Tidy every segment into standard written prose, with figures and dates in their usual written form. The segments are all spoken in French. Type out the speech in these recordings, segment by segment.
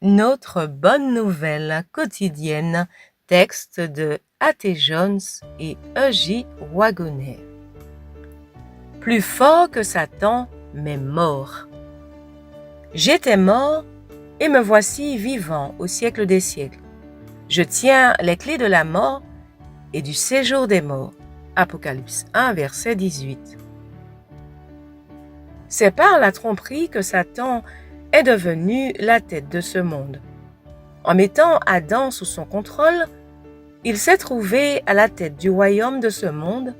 Notre bonne nouvelle quotidienne, texte de A.T. Jones et E.J. Wagoner. Plus fort que Satan, mais mort. J'étais mort et me voici vivant au siècle des siècles. Je tiens les clés de la mort et du séjour des morts. Apocalypse 1, verset 18. C'est par la tromperie que Satan est devenu la tête de ce monde. En mettant Adam sous son contrôle, il s'est trouvé à la tête du royaume de ce monde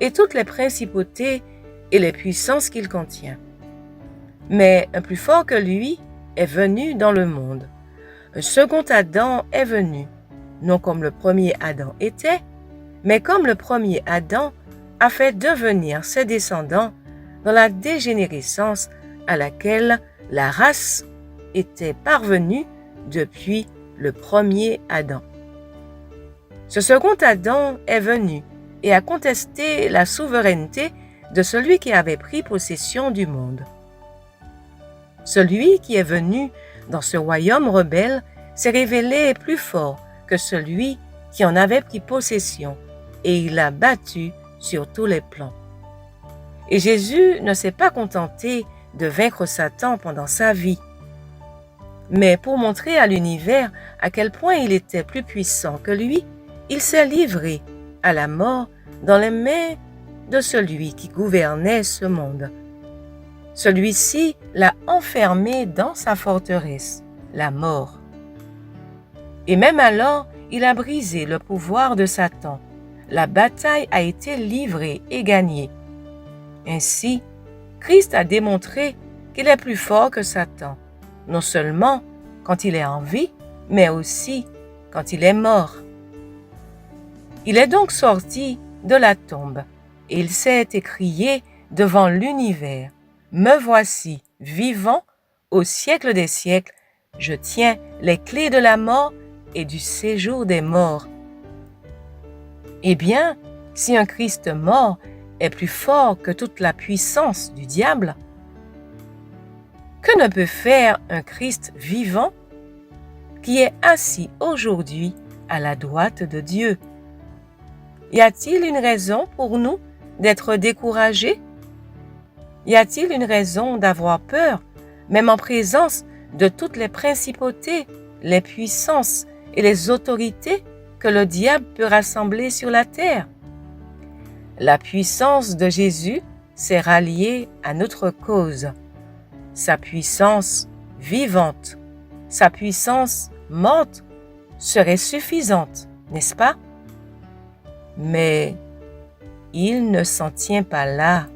et toutes les principautés et les puissances qu'il contient. Mais un plus fort que lui est venu dans le monde. Un second Adam est venu, non comme le premier Adam était, mais comme le premier Adam a fait devenir ses descendants dans la dégénérescence à laquelle la race était parvenue depuis le premier Adam. Ce second Adam est venu et a contesté la souveraineté de celui qui avait pris possession du monde. Celui qui est venu dans ce royaume rebelle s'est révélé plus fort que celui qui en avait pris possession, et il l'a battu sur tous les plans. Et Jésus ne s'est pas contenté de vaincre Satan pendant sa vie, mais pour montrer à l'univers à quel point il était plus puissant que lui, il s'est livré à la mort dans les mains de celui qui gouvernait ce monde. Celui-ci l'a enfermé dans sa forteresse, la mort. Et même alors, il a brisé le pouvoir de Satan. La bataille a été livrée et gagnée. Ainsi, Christ a démontré qu'il est plus fort que Satan, non seulement quand il est en vie, mais aussi quand il est mort. Il est donc sorti de la tombe et il s'est écrié devant l'univers: « Me voici vivant au siècle des siècles, je tiens les clés de la mort et du séjour des morts. » Eh bien, si un Christ mort est plus fort que toute la puissance du diable, que ne peut faire un Christ vivant qui est assis aujourd'hui à la droite de Dieu? Y a-t-il une raison pour nous d'être découragés? Y a-t-il une raison d'avoir peur, même en présence de toutes les principautés, les puissances et les autorités que le diable peut rassembler sur la terre? La puissance de Jésus s'est ralliée à notre cause. Sa puissance vivante, sa puissance morte serait suffisante, n'est-ce pas? Mais il ne s'en tient pas là.